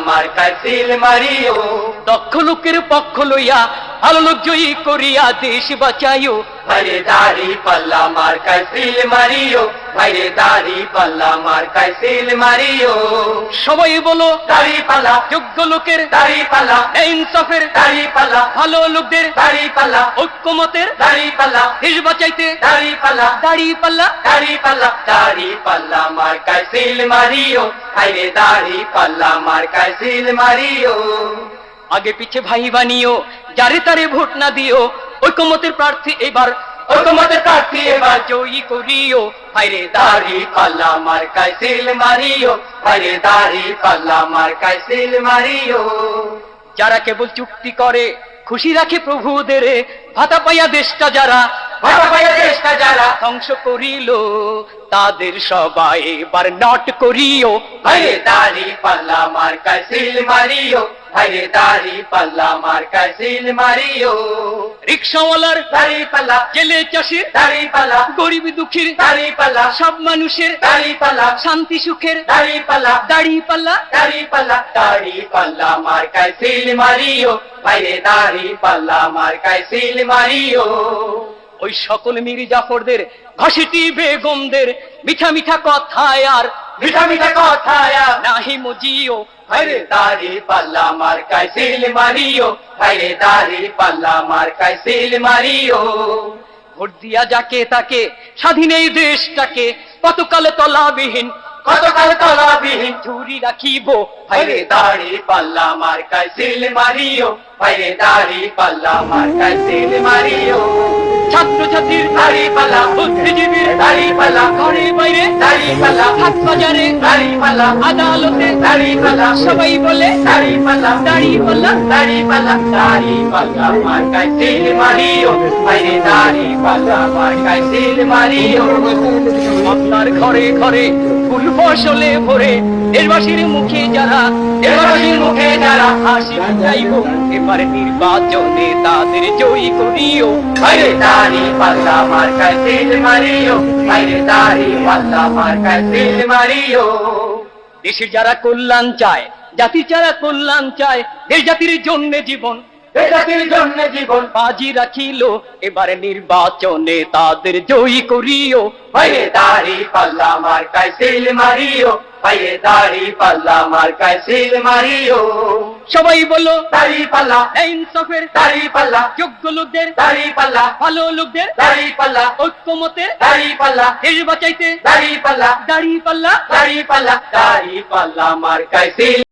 মার্কায় seal Mario. দক্ষ লোকের পক্ষ লইয়া ভালো লোক জয়ী করিয়া দেশ বাঁচাইও। ভাইরে দাড়ি পাল্লা মার্কায় সিল মারিও, ভাইরে দাড়ি পাল্লা মার্কায় সিল মারিও। সবাই বলো দাড়ি পাল্লা, যোগ্য লোকের দাড়ি পাল্লা, ইনসাফের দাড়ি পাল্লা, ভালো লোকদের দাড়ি পাল্লা, ঐক্যমতের দাড়ি পাল্লা, দেশ বাঁচাইতে দাড়ি পাল্লা, দাড়ি পাল্লা। দাড়ি পাল্লা, দাড়ি পাল্লা মার্কায় সিল মারিও, ভাইরে দাড়ি পাল্লা মার্কায় সিল মারিও। আগে পিছে ভাই বানিও, যারে তারে ভোট না দিও, ঐক্যমতের প্রার্থী এবার ঐক্যমতের প্রার্থী এবার জয়ী করিও। ভাইরে দাড়ি পাল্লা মার্কায় সিল মারিও, ভাইরে দাড়ি পাল্লা মার্কায় সিল মারিও। যারা কেবল চুক্তি করে খুশি রাখে প্রভুদের, ভাতা পাইয়া দেশটা যারা ভাটা পাইয়া দেশটা যারা ধ্বংস করিল, তাদের সবাই এবার নট করিও। ভাইরে দাড়ি পাল্লা মার্কায় সিল মারিও, ভাইরে দাড়ি পাল্লা মার্কায় সিল মারিও। রিক্সাওয়ালার দাড়ি পাল্লা, জেলে চাষির দাড়ি পাল্লা, গরিব দুঃখীর দাড়ি পাল্লা, সব মানুষের দাড়ি পাল্লা, শান্তি সুখের দাড়ি পাল্লা, দাড়ি পাল্লা। দাড়ি পাল্লা, দাড়ি পাল্লা মার্কায় সিল মারিও, ভাইরে দাড়ি পাল্লা মার্কায় সিল মারিও। ওই সকল মীর জাফরদের ঘসিটি বেগমদের মিঠা মিঠা কথায় আর মিঠা মিঠা কথায় নাহি মজিও। ভাইরে দাড়ি পাল্লা মার্কায় সিল মারিও, ভাইরে দাড়ি পাল্লা মার্কায় সিল মারিও। ভোট দিয়া যাকে তাকে স্বাধীন এই দেশটাকে কতকাল তলাবিহীন কতকাল তলাবিহীন ঝুরি রাখিব। ভাইরে দাড়ি পাল্লা মার্কায় সিল মারিও, ভাইরে দাড়ি পাল্লা মার্কায় সিল মারিও। ছাত্র ছাত্রীর দাড়ি পাল্লা, বুদ্ধিজীবীর দাড়ি পাল্লা, ঘরে বাইরে দাড়ি পাল্লা, হাট বাজারে দাড়ি পাল্লা, আদালতে দাড়ি পাল্লা, সবাই বলে দাড়ি পাল্লা, দাড়ি পাল্লা। দাড়ি পাল্লা, দাড়ি পাল্লা মার্কায় সিল মারিও, ভাইরে দাড়ি পাল্লা মার্কায় সিল মারিও। আপনার ঘরে ঘরে ফুল ফসলে ভরে দেশবাসীর মুখে যারা দেশবাসীর মুখে যারা হাসি ফুটাইব, এবার নির্বাচনে তাদের জয়ী করিও। ভাইরে দাড়ি পাল্লা মার্কায় সিল মারিও, ভাইরে দাড়ি পাল্লা মার্কায় সিল মারিও। দেশের যারা কল্যাণ চায়, জাতির যারা কল্যাণ চায়, দেশ জাতির জন্য জীবন এই জাতির জন্য জীবন বাজি রাখিল, এবার নির্বাচনে তাদের জয়ী করিও। ভাইরে দাড়ি পাল্লা মার্কায় সিল মারিও, ভাইরে দাড়ি পাল্লা মার্কায় সিল মারিও। সবাই বলো দাড়ি পাল্লা, ইনসাফের দাড়ি পাল্লা, যোগ্য লোকদের দাড়ি পাল্লা, ভালো লোকদের দাড়ি পাল্লা, ঐক্যমতের দাড়ি পাল্লা, দেশ বাঁচাইতে দাড়ি পাল্লা, দাড়ি পাল্লা। দাড়ি পাল্লা, দাড়ি পাল্লা মার্কায় সিল